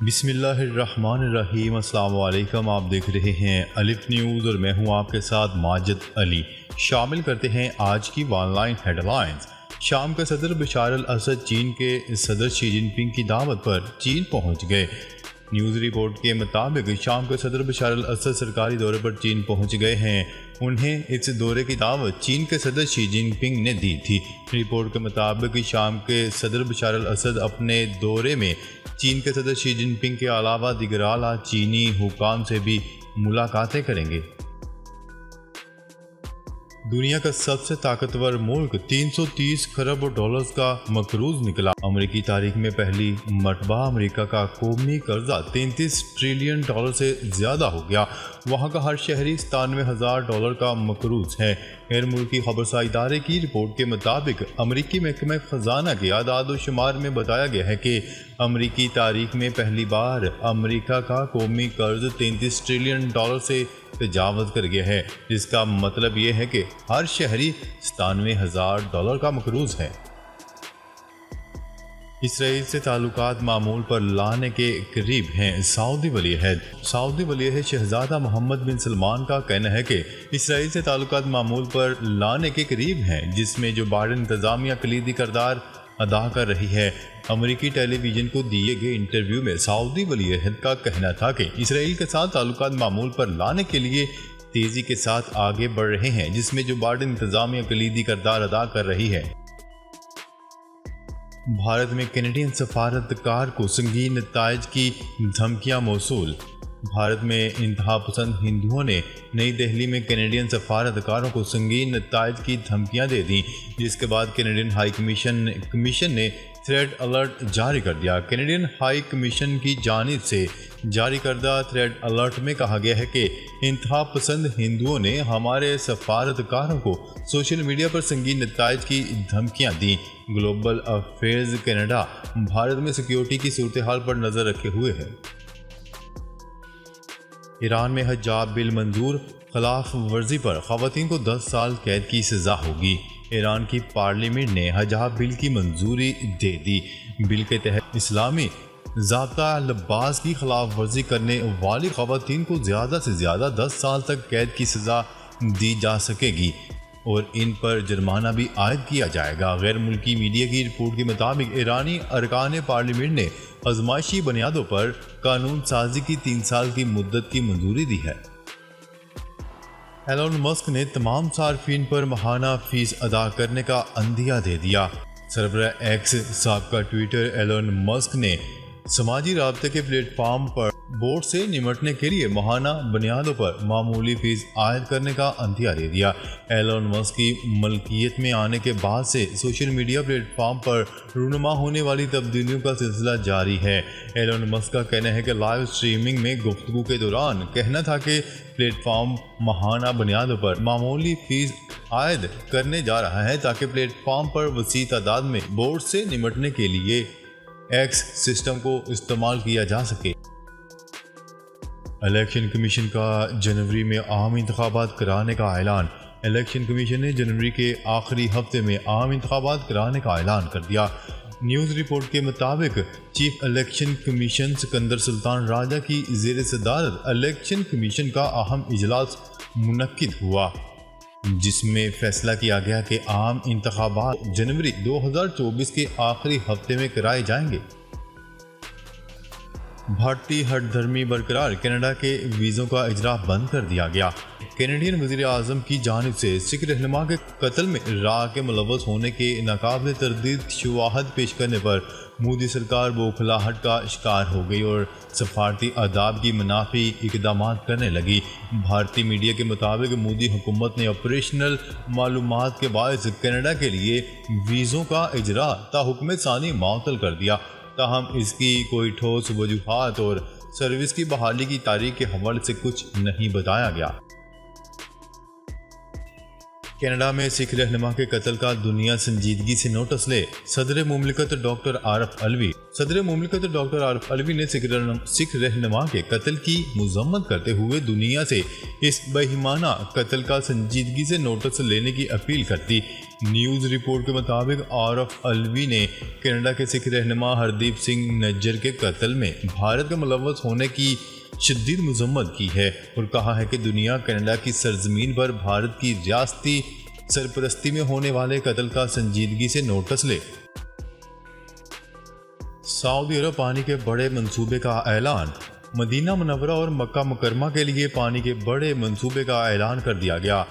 بسم اللہ الرحمن الرحیم۔ السلام علیکم، آپ دیکھ رہے ہیں الف نیوز اور میں ہوں آپ کے ساتھ ماجد علی۔ شامل کرتے ہیں آج کی آن لائن ہیڈ لائنز۔ شام کے صدر بشار الاسد چین کے صدر شی جن پنگ کی دعوت پر چین پہنچ گئے۔ نیوز رپورٹ کے مطابق شام کے صدر بشار الاسد سرکاری دورے پر چین پہنچ گئے ہیں۔ انہیں اس دورے کی دعوت چین کے صدر شی جن پنگ نے دی تھی۔ رپورٹ کے مطابق شام کے صدر بشار الاسد اپنے دورے میں چین کے صدر شی جن پنگ کے علاوہ دیگر اعلیٰ چینی حکام سے بھی ملاقاتیں کریں گے۔ دنیا کا سب سے طاقتور ملک 330 کھرب ڈالرز کا مقروض نکلا۔ امریکی تاریخ میں پہلی مرتبہ امریکہ کا قومی قرضہ 33 ٹریلین ڈالر سے زیادہ ہو گیا۔ وہاں کا ہر شہری 97,000 ڈالر کا مقروض ہے۔ غیر ملکی خبرساں ادارے کی رپورٹ کے مطابق امریکی محکمہ خزانہ کے اعداد و شمار میں بتایا گیا ہے کہ امریکی تاریخ میں پہلی بار امریکہ کا قومی قرض 33 ٹریلین ڈالر سے تجاوز کر گیا ہے، جس کا مطلب یہ ہے کہ ہر شہری 97,000 ڈالر کا مقروض ہے۔ اسرائیل سے تعلقات معمول پر لانے کے قریب ہیں سعودی ولی عہد۔ سعودی ولی عہد شہزادہ محمد بن سلمان کا کہنا ہے کہ اسرائیل سے تعلقات معمول پر لانے کے قریب ہیں، جس میں جو بائیڈن انتظامیہ کلیدی کردار ادا کر رہی ہے۔ امریکی ٹیلی ویژن کو دیے گئے انٹرویو میں سعودی ولی عہد کا کہنا تھا کہ اسرائیل کے ساتھ تعلقات معمول پر لانے کے لیے تیزی کے ساتھ آگے بڑھ رہے ہیں، جس میں جو بائیڈن انتظامیہ کلیدی کردار ادا کر رہی ہے۔ بھارت میں کینیڈین سفارتکار کو سنگین نتائج کی دھمکیاں موصول۔ بھارت میں انتہا پسند ہندوؤں نے نئی دہلی میں کینیڈین سفارتکاروں کو سنگین نتائج کی دھمکیاں دے دیں، جس کے بعد کینیڈین ہائی کمیشن نے تھریڈ الرٹ جاری کر دیا۔ کینیڈین ہائی کمیشن کی جانب سے جاری کردہ تھریڈ الرٹ میں کہا گیا ہے کہ انتہا پسند ہندوؤں نے ہمارے سفارتکاروں کو سوشل میڈیا پر سنگین نتائج کی دھمکیاں دیں۔ گلوبل افیئرز کینیڈا بھارت میں سیکیورٹی کی صورتحال پر نظر رکھے ہوئے ہے۔ ایران میں حجاب بل منظور، خلاف ورزی پر خواتین کو 10 سال قید کی سزا ہوگی۔ ایران کی پارلیمنٹ نے حجاب بل کی منظوری دے دی۔ بل کے تحت اسلامی ضابطہ لباس کی خلاف ورزی کرنے والی خواتین کو زیادہ سے زیادہ 10 سال تک قید کی سزا دی جا سکے گی اور ان پر جرمانہ بھی عائد کیا جائے گا۔ غیر ملکی میڈیا کی رپورٹ کے مطابق ایرانی ارکان پارلیمنٹ نے آزمائشی بنیادوں پر قانون سازی کی 3 سال کی مدت کی منظوری دی ہے۔ ایلون مسک نے تمام صارفین پر ماہانہ فیس ادا کرنے کا عندیہ دے دیا۔ سربراہ ایکس سابقہ ٹویٹر ایلون مسک نے سماجی رابطے کے پلیٹ فارم پر بورڈ سے نمٹنے کے لیے ماہانہ بنیادوں پر معمولی فیس عائد کرنے کا عندیہ دے دیا۔ ایلون مسک کی ملکیت میں آنے کے بعد سے سوشل میڈیا پلیٹ فارم پر رونما ہونے والی تبدیلیوں کا سلسلہ جاری ہے۔ ایلون مسک کا کہنا ہے کہ لائیو سٹریمنگ میں گفتگو کے دوران کہنا تھا کہ پلیٹ فارم ماہانہ بنیادوں پر معمولی فیس عائد کرنے جا رہا ہے تاکہ پلیٹ فارم پر وسیع تعداد میں بورڈ سے نمٹنے کے لیے ایکس سسٹم کو استعمال کیا جا سکے۔ الیکشن کمیشن کا جنوری میں عام انتخابات کرانے کا اعلان۔ الیکشن کمیشن نے جنوری کے آخری ہفتے میں عام انتخابات کرانے کا اعلان کر دیا۔ نیوز رپورٹ کے مطابق چیف الیکشن کمیشن سکندر سلطان راجہ کی زیر صدارت الیکشن کمیشن کا اہم اجلاس منعقد ہوا، جس میں فیصلہ کیا گیا کہ عام انتخابات جنوری 2024 کے آخری ہفتے میں کرائے جائیں گے۔ بھارتی ہٹ دھرمی برقرار، کینیڈا کے ویزوں کا اجرا بند کر دیا گیا۔ کینیڈین وزیر اعظم کی جانب سے سکھ رہنما کے قتل میں راہ کے ملوث ہونے کے ناقابل تردید شواہد پیش کرنے پر مودی سرکار بوکھلاہٹ کا شکار ہو گئی اور سفارتی آداب کی منافی اقدامات کرنے لگی۔ بھارتی میڈیا کے مطابق مودی حکومت نے آپریشنل معلومات کے باعث کینیڈا کے لیے ویزوں کا اجرا تا حکم ثانی معطل کر دیا، تاہم اس کی کوئی ٹھوس وجوہات اور سروس کی بحالی کی تاریخ کے حوالے سے کچھ نہیں بتایا گیا۔ کینیڈا میں سکھ رہنما کے قتل کا دنیا سنجیدگی سے نوٹس لے، صدر مملکت ڈاکٹر عارف علوی نے سکھ رہنما کے قتل کی مذمت کرتے ہوئے دنیا سے اس بےایمانہ قتل کا سنجیدگی سے نوٹس لینے کی اپیل کرتی۔ نیوز رپورٹ کے مطابق عارف علوی نے کینیڈا کے سکھ رہنما ہردیپ سنگھ نجر کے قتل میں بھارت کے ملوث ہونے کی شدید مذمت کی ہے اور کہا ہے کہ دنیا کینیڈا کی سرزمین پر بھارت کی ریاستی سرپرستی میں ہونے والے قتل کا سنجیدگی سے نوٹس لے۔ سعودی عرب پانی کے بڑے منصوبے کا اعلان۔ مدینہ منورہ اور مکہ مکرمہ کے لیے پانی کے بڑے منصوبے کا اعلان کر دیا گیا۔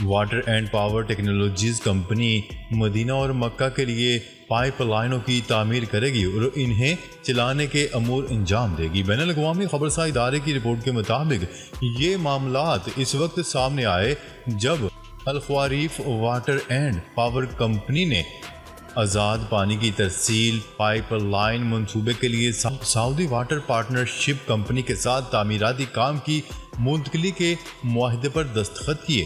Water and power technologies company Medina اور مکہ کے لیے پائپ لائنوں کی تعمیر کرے گی اور انہیں چلانے کے امور انجام دے گی۔ بین الاقوامی خبرساں ادارے کی رپورٹ کے مطابق یہ معاملات اس وقت سامنے آئے جب الخواریف واٹر اینڈ پاور کمپنی نے آزاد پانی کی ترسیل پائپ لائن منصوبے کے لیے سعودی واٹر پارٹنرشپ کمپنی کے ساتھ تعمیراتی کام کی منتقلی کے معاہدے پر دستخط کیے۔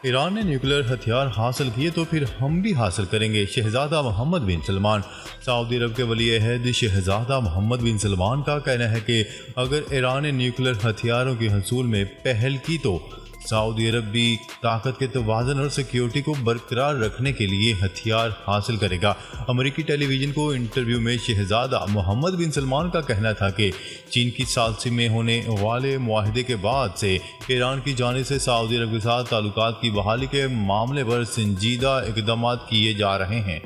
ایران نے نیوکلیر ہتھیار حاصل کیے تو پھر ہم بھی حاصل کریں گے، شہزادہ محمد بن سلمان۔ سعودی عرب کے ولی عہد شہزادہ محمد بن سلمان کا کہنا ہے کہ اگر ایران نے نیوکلیر ہتھیاروں کے حصول میں پہل کی تو سعودی عرب بھی طاقت کے توازن اور سیکیورٹی کو برقرار رکھنے کے لیے ہتھیار حاصل کرے گا۔ امریکی ٹیلی ویژن کو انٹرویو میں شہزادہ محمد بن سلمان کا کہنا تھا کہ چین کی سالسی میں ہونے والے معاہدے کے بعد سے ایران کی جانب سے سعودی عرب کے ساتھ تعلقات کی بحالی کے معاملے پر سنجیدہ اقدامات کیے جا رہے ہیں۔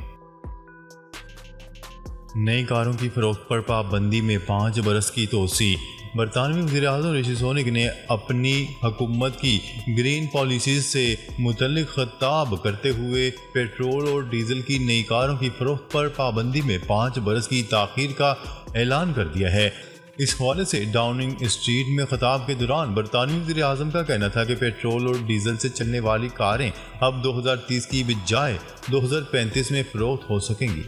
نئی کاروں کی فروخت پر پابندی میں 5 برس کی توسیع۔ برطانوی وزیراعظم رشی سونک نے اپنی حکومت کی گرین پالیسیز سے متعلق خطاب کرتے ہوئے پیٹرول اور ڈیزل کی نئی کاروں کی فروخت پر پابندی میں 5 برس کی تاخیر کا اعلان کر دیا ہے۔ اس حوالے سے ڈاؤننگ اسٹریٹ میں خطاب کے دوران برطانوی وزیر اعظم کا کہنا تھا کہ پیٹرول اور ڈیزل سے چلنے والی کاریں اب 2030 کی بجائے 2035 میں فروخت ہو سکیں گی۔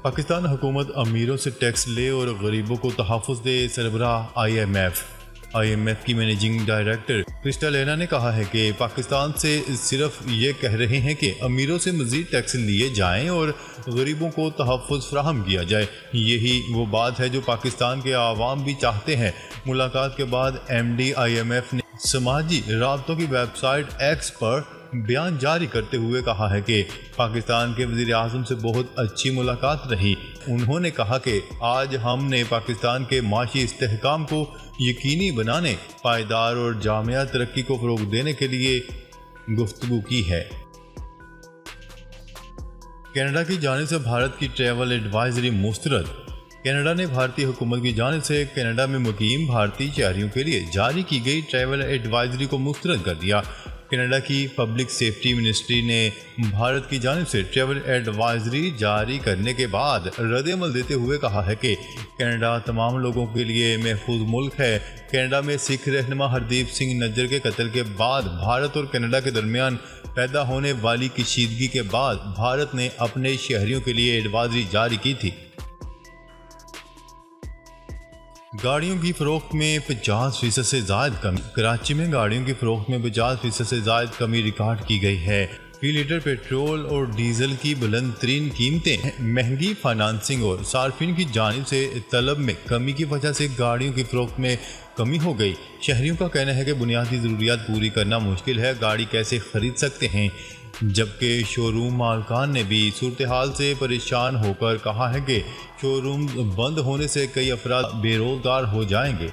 پاکستان حکومت امیروں سے ٹیکس لے اور غریبوں کو تحفظ دے۔ سربراہ آئی ایم ایف کی مینیجنگ ڈائریکٹر کرسٹالینا نے کہا ہے کہ پاکستان سے صرف یہ کہہ رہے ہیں کہ امیروں سے مزید ٹیکس لیے جائیں اور غریبوں کو تحفظ فراہم کیا جائے۔ یہی وہ بات ہے جو پاکستان کے عوام بھی چاہتے ہیں۔ ملاقات کے بعد M D I M F نے سماجی رابطوں کی ویب سائٹ ایکس پر بیان جاری کرتے ہوئے کہا ہے کہ پاکستان کے وزیر اعظم سے بہت اچھی ملاقات رہی۔ انہوں نے کہا کہ آج ہم نے پاکستان کے معاشی استحکام کو یقینی بنانے، پائیدار اور جامع ترقی کو فروغ دینے کے لیے گفتگو کی ہے۔ کینیڈا کی جانب سے بھارت کی ٹریول ایڈوائزری مسترد۔ کینیڈا نے بھارتی حکومت کی جانب سے کینیڈا میں مقیم بھارتی شہریوں کے لیے جاری کی گئی ٹریول ایڈوائزری کو مسترد کر دیا۔ کینیڈا کی پبلک سیفٹی منسٹری نے بھارت کی جانب سے ٹریول ایڈوائزری جاری کرنے کے بعد رد عمل دیتے ہوئے کہا ہے کہ کینیڈا تمام لوگوں کے لیے محفوظ ملک ہے۔ کینیڈا میں سکھ رہنما ہردیپ سنگھ نجر کے قتل کے بعد بھارت اور کینیڈا کے درمیان پیدا ہونے والی کشیدگی کے بعد بھارت نے اپنے شہریوں کے لیے ایڈوائزری جاری کی تھی۔ گاڑیوں کی فروخت میں 50% سے زائد کمی۔ کراچی میں گاڑیوں کی فروخت میں 50% سے زائد کمی ریکارڈ کی گئی ہے۔ فی لیٹر پیٹرول اور ڈیزل کی بلند ترین قیمتیں، مہنگی فائنانسنگ اور صارفین کی جانب سے طلب میں کمی کی وجہ سے گاڑیوں کی فروخت میں کمی ہو گئی۔ شہریوں کا کہنا ہے کہ بنیادی ضروریات پوری کرنا مشکل ہے، گاڑی کیسے خرید سکتے ہیں، جبکہ شو روم مالکان نے بھی صورتحال سے پریشان ہو کر کہا ہے کہ شو روم بند ہونے سے کئی افراد بے روزگار ہو جائیں گے۔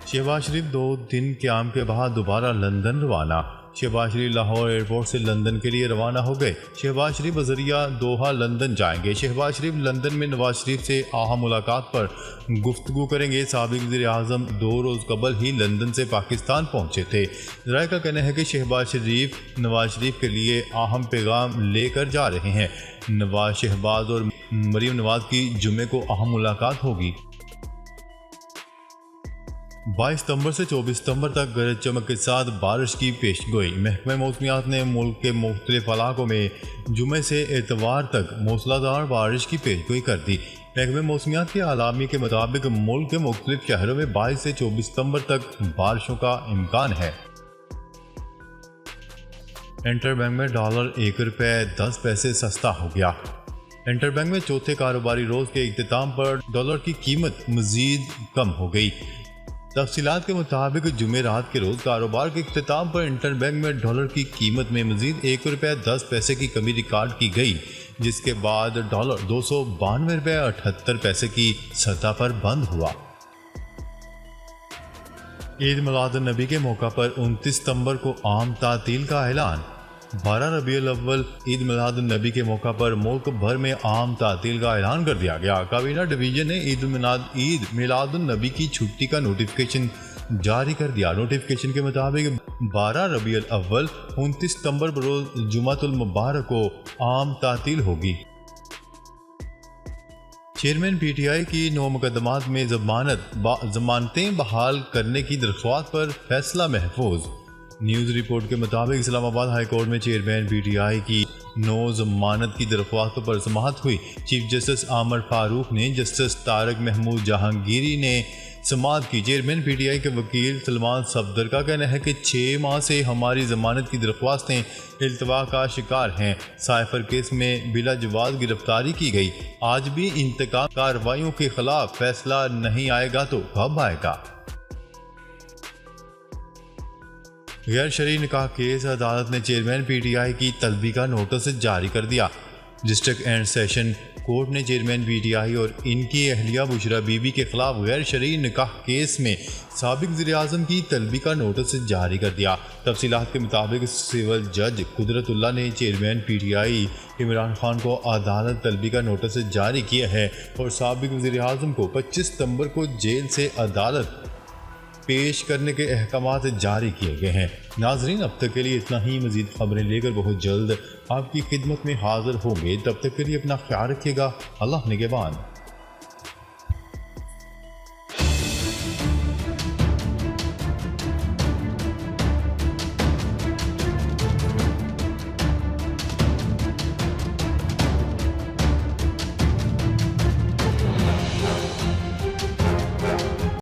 شہباز شریف 2 دن قیام کے بعد دوبارہ لندن روانہ۔ شہباز شریف لاہور ایئرپورٹ سے لندن کے لیے روانہ ہو گئے۔ شہباز شریف بذریعہ دوحہ لندن جائیں گے۔ شہباز شریف لندن میں نواز شریف سے اہم ملاقات پر گفتگو کریں گے۔ سابق وزیر اعظم 2 روز قبل ہی لندن سے پاکستان پہنچے تھے۔ ذرائع کا کہنا ہے کہ شہباز شریف نواز شریف کے لیے اہم پیغام لے کر جا رہے ہیں۔ نواز شہباز اور مریم نواز کی جمعے کو اہم ملاقات ہوگی۔ 22 ستمبر سے 24 ستمبر تک گرج چمک کے ساتھ بارش کی پیشگوئی۔ محکمہ موسمیات نے ملک کے مختلف علاقوں میں جمعے سے اتوار تک موسلادھار بارش کی پیشگوئی کر دی۔ محکمہ موسمیات کے علامی کے مطابق ملک کے مختلف شہروں میں 22 سے 24 ستمبر تک بارشوں کا امکان ہے۔ انٹر بینک میں ڈالر 1 روپے 10 پیسے سستا ہو گیا۔ انٹر بینک میں چوتھے کاروباری روز کے اختتام پر ڈالر کی قیمت مزید کم ہو گئی۔ تفصیلات کے مطابق جمعرات کے روز کاروبار کے اختتام پر انٹر بینک میں ڈالر کی قیمت میں مزید 1 روپے 10 پیسے کی کمی ریکارڈ کی گئی، جس کے بعد ڈالر 292 روپے 78 پیسے کی سطح پر بند ہوا۔ عید میلاد النبی کے موقع پر 29 ستمبر کو عام تعطیل کا اعلان۔ 12 ربیع الاول عید میلاد النبی کے موقع پر ملک بھر میں عام تعطیل کا اعلان کر دیا گیا۔ کابینہ ڈویژن نے عید میلاد النبی کی چھٹی کا نوٹیفکیشن جاری کر دیا۔ نوٹیفکیشن کے مطابق 12 ربیع الاول 29 ستمبر بروز جمعۃ المبارک کو عام تعطیل ہوگی۔ چیئرمین پی ٹی آئی کی 9 مقدمات میں ضمانتیں بحال کرنے کی درخواست پر فیصلہ محفوظ۔ نیوز رپورٹ کے مطابق اسلام آباد ہائی کورٹ میں چیئرمین پی ٹی آئی کی 9 ضمانت کی درخواستوں پر سماعت ہوئی۔ چیف جسٹس عامر فاروق نے جسٹس طارق محمود جہانگیری نے سماعت کی۔ چیئرمین پی ٹی آئی کے وکیل سلمان صفدر کا کہنا ہے کہ 6 ماہ سے ہماری ضمانت کی درخواستیں التوا کا شکار ہیں۔ سائفر کیس میں بلا جواز گرفتاری کی گئی۔ آج بھی انتقام کارروائیوں کے خلاف فیصلہ نہیں آئے گا تو کب آئے گا؟ غیر شرعی نکاح کیس عدالت نے چیئرمین پی ٹی آئی کی طلبی کا نوٹس جاری کر دیا۔ ڈسٹرکٹ اینڈ سیشن کورٹ نے چیئرمین پی ٹی آئی اور ان کی اہلیہ بشرا بی بی کے خلاف غیر شرعی نکاح کیس میں سابق وزیر اعظم کی طلبی کا نوٹس جاری کر دیا۔ تفصیلات کے مطابق سول جج قدرت اللہ نے chairman P T I Imran Khan کو عدالت طلبی کا نوٹس جاری کیا ہے اور سابق وزیر اعظم کو 25 ستمبر کو جیل سے عدالت پیش کرنے کے احکامات جاری کیے گئے ہیں۔ ناظرین، اب تک کے لیے اتنا ہی۔ مزید خبریں لے کر بہت جلد آپ کی خدمت میں حاضر ہوں گے۔ تب تک کے لیے اپنا خیال رکھیے گا۔ اللہ نگہبان۔